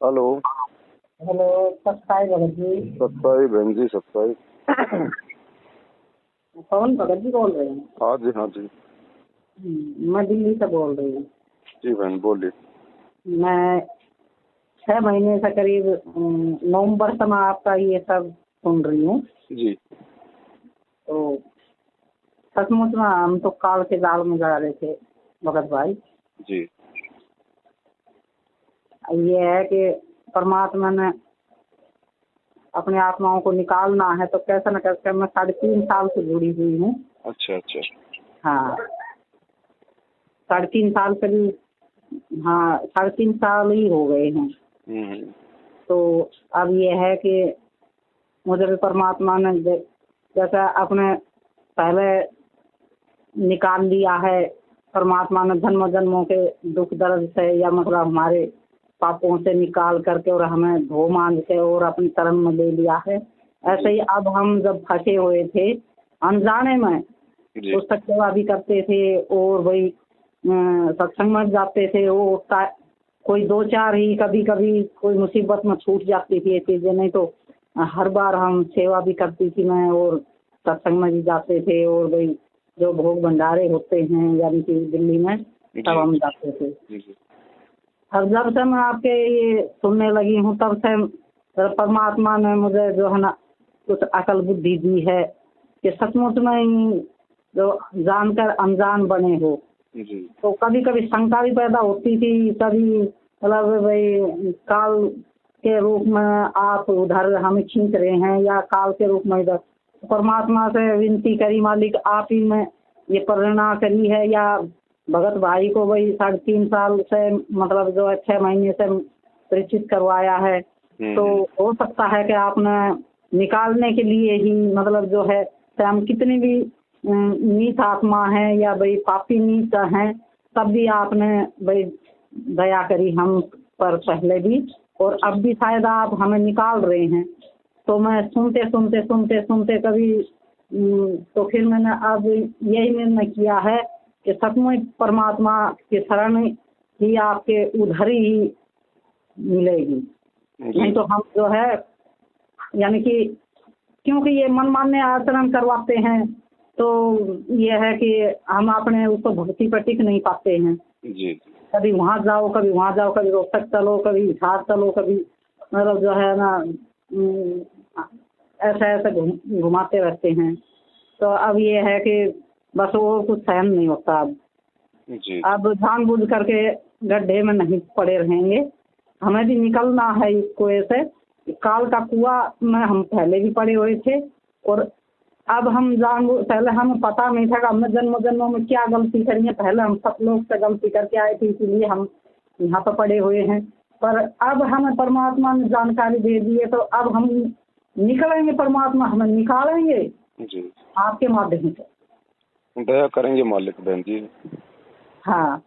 Hello. Hello, सत्ताई Bhagat ji. सत्ताई बहन जी, सत्ताई। कौन भगत जी बोल रहे हैं? हाँ जी, हाँ जी। मैं दिल्ली से बोल रही हूँ। जी बहन बोलिए। मैं 6 महीने से करीब नवंबर से मैं आपका ये सब सुन रही हूँ। जी। तो सचमुच में हम तो काल के जाल में जा रहे थे भगत भाई। जी। ये है कि परमात्मा ने अपने आत्माओं को निकालना है तो कैसे न कैसे मैं 3.5 साल से जुड़ी हुई हूँ। अच्छा अच्छा। हाँ, 3.5 साल करीब। हाँ, 3.5 साल ही हो गए हैं। तो अब ये है कि मुझे भी परमात्मा ने जैसा अपने पहले निकाल लिया है, परमात्मा ने जन्म जन्मों के दुख दर्द से या मतलब हमारे पापों से निकाल करके और हमें धो मांझ के और अपनी तरन में ले लिया है। ऐसे ही अब हम जब फंसे हुए थे अनजाने में, पुस्तक सेवा भी करते थे और वही सत्संग में जाते थे। वो कोई 2-4 ही कभी कभी कोई मुसीबत में छूट जाती थी ये चीजें, नहीं तो हर बार हम सेवा भी करती थी मैं और सत्संग में भी जाते थे। और भाई जो भोग भंडारे होते हैं यानी कि दिल्ली में, तब हम जाते थे। अब जब से मैं आपके ये सुनने लगी हूँ तब से परमात्मा ने मुझे जो है ना कुछ अकल बुद्धि दी है कि सचमुच में ही जो जानकर अनजान बने हो। तो कभी कभी शंका भी पैदा होती थी, कभी मतलब भाई काल के रूप में आप उधर हमें खींच रहे हैं या काल के रूप में इधर। परमात्मा से विनती करी, मालिक आप ही में ये प्रेरणा करी है या भगत भाई को वही 3.5 साल से मतलब जो है 6 महीने से परिचित करवाया है। तो हो सकता है कि आपने निकालने के लिए ही मतलब जो है हम कितनी भी नीच आत्मा है या भाई पापी नीच हैं, तब भी आपने भाई दया करी हम पर पहले भी और अब भी शायद आप हमें निकाल रहे हैं। तो मैं सुनते सुनते सुनते सुनते कभी तो फिर मैंने अब यही निर्णय किया है कि सचमुच परमात्मा की शरण ही आपके उधर ही मिलेगी। नहीं तो हम जो है यानी कि क्योंकि ये मनमान्य आचरण करवाते हैं तो ये है कि हम अपने उसको भक्ति पर टिक नहीं पाते हैं। जी। कभी वहाँ जाओ, कभी वहाँ जाओ, कभी रोहतक चलो, कभी हिसार चलो, कभी मतलब जो है ना ऐसे ऐसे घुमाते रहते हैं। तो अब ये है कि बस वो कुछ सहन नहीं होता। अब जानबूझ करके गड्ढे में नहीं पड़े रहेंगे, हमें भी निकलना है इस कुएं से। काल का कुआं में हम पहले भी पड़े हुए थे और अब हम पहले हमें पता नहीं था कि हमने जन्म जन्मों में क्या गलती करी है। पहले हम सब लोग से गलती करके आए थे, इसीलिए हम यहाँ पर पड़े हुए हैं। पर अब हमें परमात्मा ने जानकारी दे दी है तो अब हम निकलेंगे, परमात्मा हमें निकालेंगे जी आपके माध्यम से। दया करेंगे मालिक बहन जी। हाँ,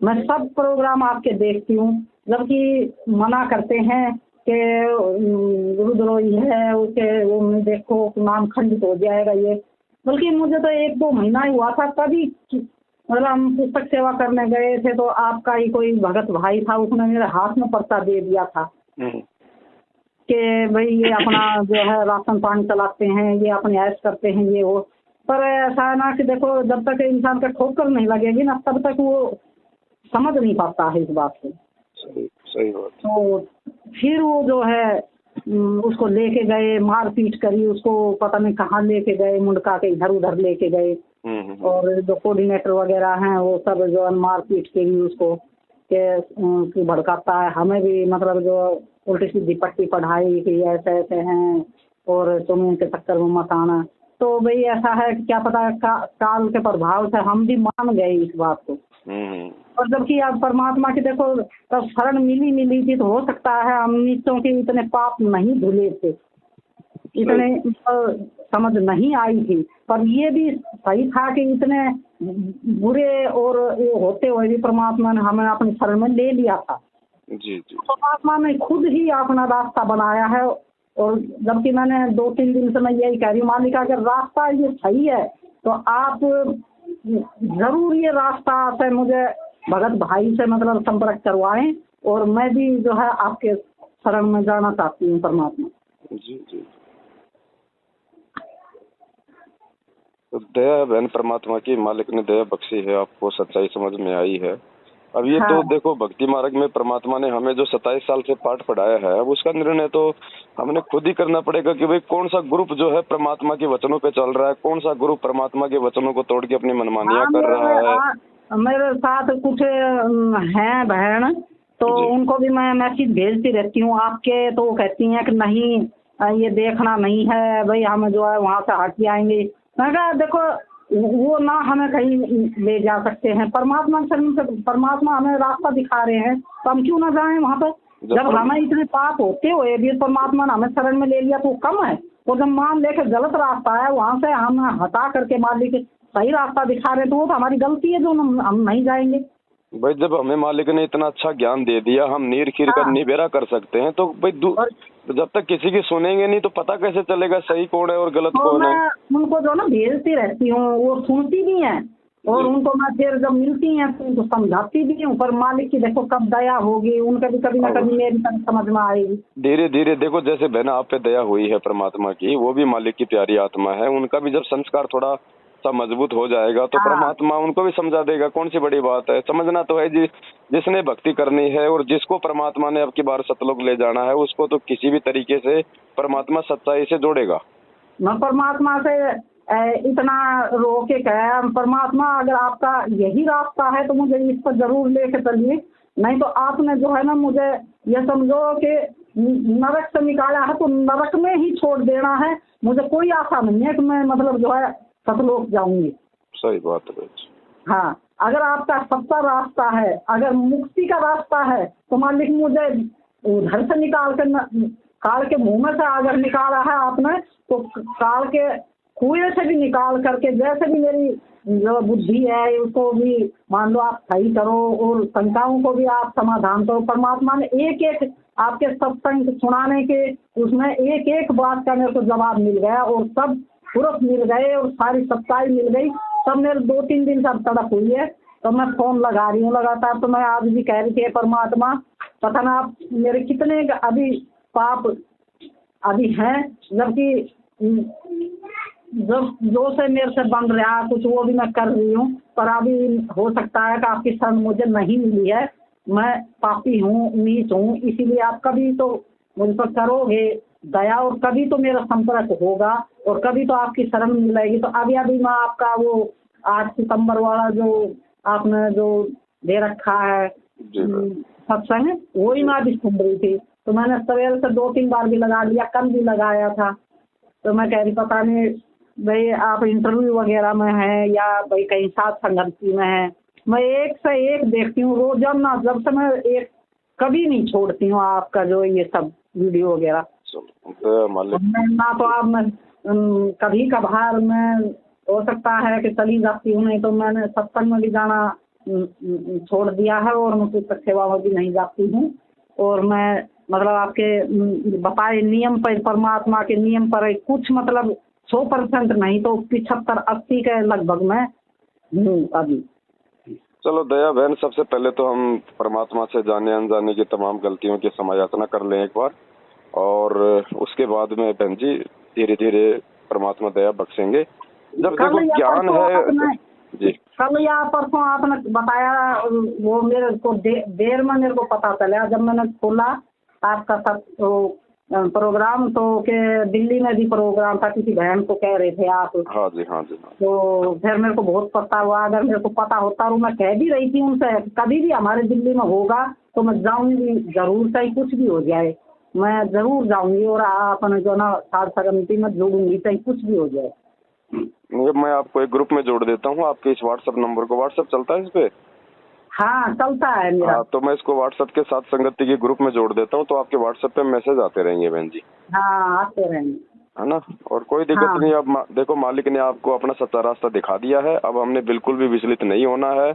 मैं सब प्रोग्राम आपके देखती हूँ, जबकि मना करते हैं कि रुद्रोही है उसे वो देखो नाम खंडित हो जाएगा ये। बल्कि मुझे तो 1-2 महीना ही हुआ था तभी मतलब हम पुस्तक सेवा करने गए थे तो आपका ही कोई भगत भाई था, उसने मेरे हाथ में पर्चा दे दिया था कि भाई ये अपना जो है राशन पानी चलाते हैं, ये अपने ऐश करते हैं ये वो। पर ऐसा है ना कि देखो जब तक इंसान का ठोकर नहीं लगेगी ना तब तक वो समझ नहीं पाता है इस बात को। सही बात। तो फिर वो जो है उसको लेके गए, मार पीट करी उसको, पता नहीं कहाँ लेके गए, मुंडका के इधर उधर लेके गए। और जो कोऑर्डिनेटर वगैरह हैं वो सब जो मार पीट के भी उसको के भड़काता है। हमें भी मतलब जो उल्टी सीधी पट्टी पढ़ाई कि ऐसे ऐसे हैं और तुम इनके चक्कर में मत आना। तो भाई ऐसा है कि क्या पता काल के प्रभाव से हम भी मान गए इस बात को। और जबकि आप परमात्मा की देखो तब शरण मिली थी तो हो सकता है हम नीचों के इतने पाप नहीं धुले थे, इतने समझ नहीं आई थी। पर ये भी सही था कि इतने बुरे और वो होते हुए भी परमात्मा ने हमें अपनी शरण में ले लिया था। जी। परमात्मा ने खुद ही अपना रास्ता बनाया है। और जबकि मैंने 2-3 दिन से मैं यही कह रही हूँ मालिक अगर रास्ता ये सही है तो आप जरूर ये रास्ता से मुझे भगत भाई से मतलब संपर्क करवाएं और मैं भी जो है आपके शरण में जाना चाहती हूँ परमात्मा। जी जी। तो दया बहन परमात्मा की, मालिक ने दया बख्शी है, आपको सच्चाई समझ में आई है। अब ये तो देखो भक्ति मार्ग में परमात्मा ने हमें जो 27 साल से पाठ पढ़ाया है, अब उसका निर्णय तो हमने खुद ही करना पड़ेगा कि भाई कौन सा ग्रुप जो है परमात्मा के वचनों पे चल रहा है, कौन सा ग्रुप परमात्मा के वचनों को तोड़ के अपनी मनमानियां कर रहा है। मेरे साथ कुछ हैं बहन, तो उनको भी मैं मैसेज भेजती रहती हूँ आपके, तो वो कहती हैं कि नहीं ये देखना नहीं है भाई, हम जो है वहाँ से हट जाएंगे। मैं कहा देखो वो ना हमें कहीं ले जा सकते हैं, परमात्मा से परमात्मा हमें रास्ता दिखा रहे हैं, तो हम क्यों ना जाएं वहाँ पर। जब हमें इतने पाप होते हुए भी परमात्मा ने हमें शरण में ले लिया तो कम है। और जब मान लेके गलत रास्ता है वहाँ से हम हटा करके मालिक सही रास्ता दिखा रहे तो वो तो हमारी गलती है जो हम नहीं जाएंगे। भाई जब हमें मालिक ने इतना अच्छा ज्ञान दे दिया, हम नीर खीर का निबेरा कर सकते हैं, तो भाई जब तक किसी की सुनेंगे नहीं तो पता कैसे चलेगा सही कौन है और गलत कौन है। मैं उनको जो ना भेजती रहती हूँ, वो सुनती भी हैं और उनको मैं फिर जब मिलती हैं तो उनको समझाती भी हूँ, पर मालिक की देखो कब दया होगी, उनका भी कभी ना कभी मेरी समझ में आएगी। धीरे धीरे देखो, जैसे बहना आप पे दया हुई है परमात्मा की, वो भी मालिक की प्यारी आत्मा है, उनका भी जब संस्कार थोड़ा सा मजबूत हो जाएगा तो परमात्मा उनको भी समझा देगा। कौन सी बड़ी बात है, समझना तो है जी। जिसने भक्ति करनी है और जिसको परमात्मा ने अब की बार सतलोक ले जाना है, उसको तो किसी भी तरीके से परमात्मा सच्चाई से जोड़ेगा। मैं परमात्मा से इतना रो के कहा, परमात्मा अगर आपका यही रास्ता है तो मुझे इस पर जरूर लेके चलिए, नहीं तो आपने जो है ना मुझे ये समझो कि नरक से निकाला है तो नरक में ही छोड़ देना है। मुझे कोई आशा नहीं है कि मैं मतलब जो है सतलोक जाऊंगी। सही बात है। हाँ, अगर आपका सच्चा रास्ता है, अगर मुक्ति का रास्ता है तो मालिक मुझे घर से निकाल कर काल के मुंह में से अगर निकाला है आपने तो काल के कुएं से भी निकाल करके, जैसे भी मेरी जो बुद्धि है उसको भी मान लो आप सही करो और शंकाओं को भी आप समाधान करो। परमात्मा ने एक एक आपके सत्संग सुनाने के उसमें एक एक बात का मेरे को जवाब मिल गया और सब पुरुष मिल गए और सारी सच्चाई मिल गई। तब मेरे 2-3 दिन से तड़प हुई है तो मैं फोन लगा रही हूँ लगातार। तो मैं आज भी कह रही थी परमात्मा पता ना आप मेरे कितने अभी पाप अभी हैं, जबकि जब जो से मेरे से बन रहा है कुछ वो भी मैं कर रही हूँ, पर अभी हो सकता है कि आपकी शरण मुझे नहीं मिली है। मैं पापी हूँ, नीच हूँ, इसीलिए आप कभी तो मुझ पर करोगे दया और कभी तो मेरा संपर्क होगा और कभी तो आपकी शरण मिलेगी। तो अभी अभी मैं आपका वो 8 सितंबर वाला जो आपने जो दे रखा है सत्संग, वही मैं अभी सुन रही थी। तो मैंने सवेरे से 2-3 बार भी लगा लिया, कल भी लगाया था। तो मैं कह रही पता नहीं भाई आप इंटरव्यू वगैरह में है या भाई कहीं साथ संगति में है। मैं एक से एक देखती हूँ रोजाना, जब से मैं एक कभी नहीं छोड़ती हूँ आपका जो ये सब वीडियो वगैरह। ना तो आप मैं कभी कभार मैं हो सकता है कि चली जाती हूँ, नहीं तो मैंने सत्संग में भी जाना छोड़ दिया है और मैं पुस्तक सेवा में भी नहीं जाती हूँ। और मैं मतलब आपके बताए नियम पर, परमात्मा के नियम पर कुछ मतलब 100% नहीं तो 75-80 के लगभग मैं हूँ अभी। चलो दया बहन, सबसे पहले तो हम परमात्मा से जाने अनजाने की तमाम गलतियों की समायाचना कर लें एक बार, और उसके बाद में बहन जी धीरे धीरे परमात्मा दया बख्शेंगे। जब देखो ज्ञान है जी। कल या परसों आपने बताया, वो मेरे को देर में मेरे को पता चला जब मैंने खोला आपका प्रोग्राम, तो के दिल्ली में भी प्रोग्राम था, किसी बहन को कह रहे थे आप। हाँ जी हाँ जी। तो फिर मेरे को बहुत पता हुआ, अगर मेरे को पता होता तो मैं कह भी रही थी उनसे कभी भी हमारे दिल्ली में होगा तो मैं जाऊंगी जरूर, चाहे कुछ भी हो जाए मैं जरूर जाऊंगी और अपने जो ना साध संगति में जोड़ूंगी, चाहे कुछ भी हो जाए। मैं आपको एक ग्रुप में जोड़ देता हूँ, आपके इस व्हाट्सएप नंबर को, व्हाट्सएप चलता है इस पे? हाँ चलता है मेरा। हाँ, तो मैं इसको व्हाट्सएप के साथ संगति के ग्रुप में जोड़ देता हूँ, तो आपके व्हाट्सएप पे मैसेज आते रहेंगे बहन जी। हाँ आते रहेंगे, है ना। और कोई दिक्कत नहीं। अब देखो मालिक ने आपको अपना सच्चा रास्ता दिखा दिया है, अब हमने बिल्कुल भी विचलित नहीं होना है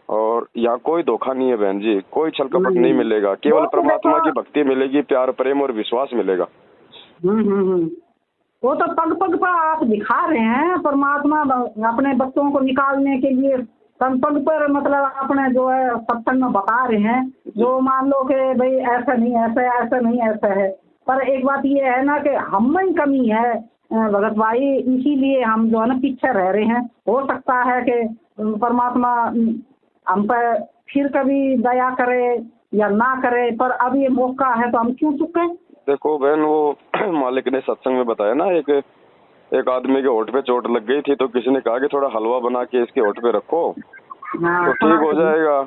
और यहाँ कोई धोखा नहीं है बहन जी, कोई छल कपट नहीं मिलेगा, केवल परमात्मा की भक्ति मिलेगी, प्यार प्रेम और विश्वास मिलेगा। वो तो पग पग पर आप दिखा रहे हैं, परमात्मा अपने बच्चों को निकालने के लिए संपद पर मतलब अपने जो है सत्संग में बता रहे हैं, जो मान लो कि भाई ऐसा नहीं ऐसा है, ऐसा नहीं ऐसा है। पर एक बात ये है ना कि हम में ही कमी है भगत भाई, इसीलिए हम जो है ना पीछे रह रहे हैं। हो सकता है कि परमात्मा हम पर फिर कभी दया करे या ना करे, पर अब ये मौका है तो हम क्यों चुके। देखो बहन, वो मालिक ने सत्संग में बताया ना, एक आदमी के होठ पे चोट लग गई थी तो किसी ने कहा कि थोड़ा हलवा बना के इसके होठ पे रखो तो ठीक हो जाएगा।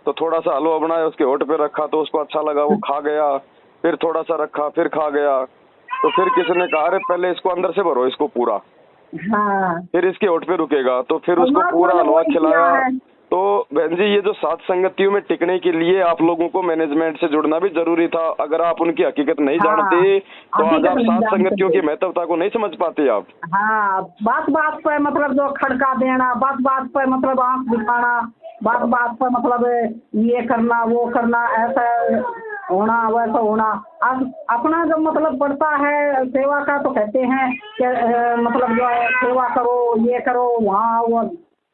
तो थोड़ा सा हलवा बनाया, उसके होठ पे रखा तो उसको अच्छा लगा, वो खा गया। फिर थोड़ा सा रखा, फिर खा गया। तो फिर किसी ने कहा अरे पहले इसको अंदर से भरो, इसको पूरा, फिर इसके होठ पे रुकेगा। तो फिर उसको पूरा हलवा खिलाया। तो बहन जी, ये जो सात संगतियों में टिकने के लिए आप लोगों को मैनेजमेंट से जुड़ना भी जरूरी था। अगर आप उनकी हकीकत नहीं जानते तो आज आप सात संगतियों की महत्वता को नहीं समझ पाते आप। हाँ, बात बात पर मतलब जो खड़का देना, बात बात पर मतलब आंख दिखाना, बात बात पर मतलब ये करना वो करना, ऐसा होना वैसा होना। अब अपना जब मतलब बढ़ता है सेवा का तो कहते हैं कि मतलब जो है सेवा करो, ये करो, वहाँ वो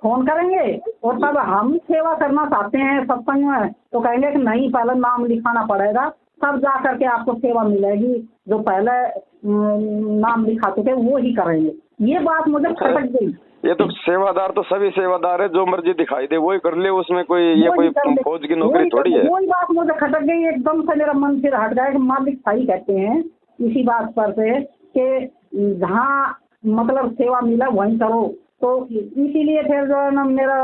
फोन करेंगे। और तब हम सेवा करना चाहते हैं सत्संग में तो कहेंगे कि नहीं, पहले नाम लिखाना पड़ेगा, तब जा करके आपको सेवा मिलेगी। जो पहले नाम लिखा चुके वो ही करेंगे। ये बात मुझे खटक गई। ये तो सेवादार तो सभी सेवादार है, जो मर्जी दिखाई दे वही कर ले, उसमें कोई ये कोई फौज की नौकरी थोड़ी है। वही बात मुझे खटक गई एकदम से, मेरा मन फिर हट गया कि मालिक सही कहते हैं इसी बात पर से कि जहाँ मतलब सेवा मिला वहीं करो। तो इसीलिए फिर जो है ना मेरा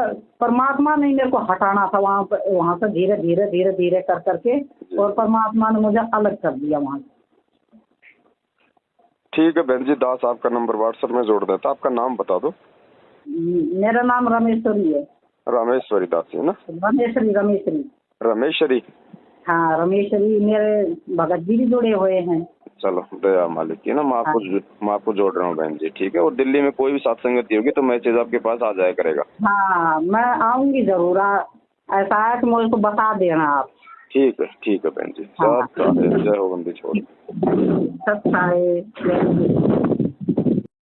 परमात्मा ने मेरे को हटाना था वहाँ से धीरे धीरे धीरे धीरे कर करके, और परमात्मा ने मुझे अलग कर दिया वहाँ से। ठीक है बहन जी, दास आपका नंबर व्हाट्सएप में जोड़ देता, आपका नाम बता दो। मेरा नाम रमेश्वरी है। रामेश्वरी दास है ना? रमेश्वरी। हाँ रमेश्वरी, मेरे भगत जी भी जुड़े हुए हैं। चलो दया मालिक की ना, मैं आपको जोड़ रहा हूँ बहन जी, ठीक है। और दिल्ली में कोई भी सत्संगति होगी तो मैसेज आपके पास आ जाया करेगा। हाँ मैं आऊंगी जरूर। ऐसा है कि मुझे को बता देना आप। ठीक है बहन जी। जय हो बंदी छोड़। सत्य है।